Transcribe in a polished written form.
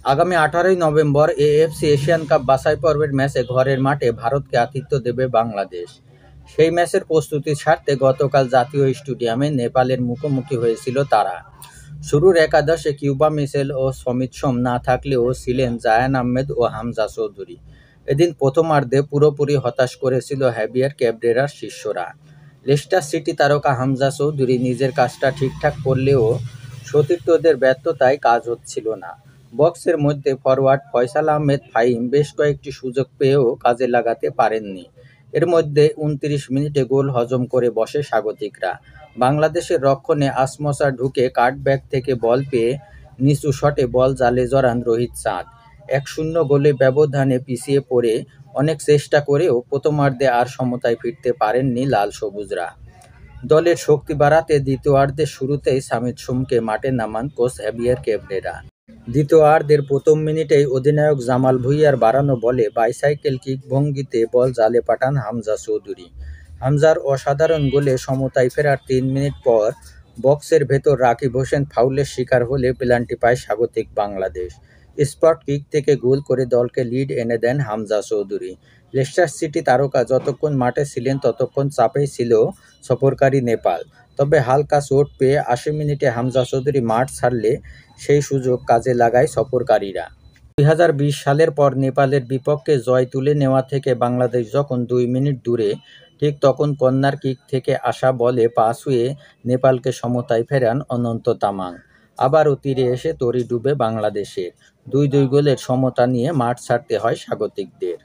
আগামী 18ই November AFC Asian cup বাছাই পর্বের ম্যাচে ঘরের মাঠে ভারতকে আতিথ্য দেবে বাংলাদেশ। সেই ম্যাচের প্রস্তুতির স্বার্থে গতকাল জাতীয় স্টেডিয়ামে নেপালের মুখোমুখি হয়েছিল তারা। শুরুর একাদশে কিউবা মিচেল ও সমিত সোম না থাকলেও ছিলেন জায়ান আহমেদ ও হামজা চৌধুরী। এদিন প্রথমার্ধে পুরোপুরি হতাশ করেছিল হ্যাভিয়ার ক্যাবরেরার শিষ্যরা। লেস্টার সিটি তারকা হামজা চৌধুরী নিজের কাজটা ঠিকঠাক করলেও সতীর্থদের ব্যর্থতায় কাজ হচ্ছিল না। বক্সের মধ্যে ফরোয়ার্ড ফয়সাল আহমেদ ফাহিম বেশ কয়েকটি সুযোগ পেয়েও কাজে লাগাতে পারেননি। এর মধ্যে 29 মিনিটে গোল হজম করে বসে স্বাগতিকরা। বাংলাদেশের রক্ষণে আসমসা ঢুকে কাটব্যাক থেকে বল পেয়ে নিচু শটে বল জালে জড়ান রোহিত চাঁদ। 1-0 গোলে ব্যবধানে পিছিয়ে পড়ে অনেক চেষ্টা করেও প্রথমার্ধে আর সমতায় ফিরতে পারেননি লাল সবুজরা। দলের শক্তি বাড়াতে দ্বিতীয়ার্ধের শুরুতেই সামিত সোমকে মাঠে নামান কোচ হ্যাভিয়ার ক্যাবরেরা। দ্বিতীয়ার্ধের প্রথম মিনিটেই অধিনায়ক জামাল ভুঁইয়ার বাড়ানো বলে বাইসাইকেল কিক ভঙ্গিতে বল জালে পাঠান হামজা চৌধুরী। হামজার অসাধারণ গোলে সমতায় ফেরার 3 মিনিট পর বক্সের ভেতর রাকিব হোসেন ফাউলের শিকার হলে পেনাল্টি পায় স্বাগতিক বাংলাদেশ। স্পট কিক থেকে গোল করে দলকে লিড এনে দেন হামজা চৌধুরী। লেস্টার সিটি তারকা যতক্ষণ মাঠে ছিলেন ততক্ষণ চাপেই ছিল সফরকারী নেপাল। তবে হালকা চোট পেয়ে 80 মিনিটে হামজা চৌধুরী মাঠ ছাড়লে সেই সুযোগ কাজে লাগায় সফরকারীরা। 2020 সালের পর নেপালের বিপক্ষে জয় তুলে নেওয়া থেকে বাংলাদেশ যখন 2 মিনিট দূরে, ঠিক তখন কর্নার কিক থেকে আসা বলে পা ছুঁয়ে নেপালকে সমতায় ফেরান অনন্ত তামাং। আবারও তীরে এসে তরি ডুবে বাংলাদেশের। 2-2 গোলের সমতা নিয়ে মাঠ ছাড়তে হয় স্বাগতিকদের।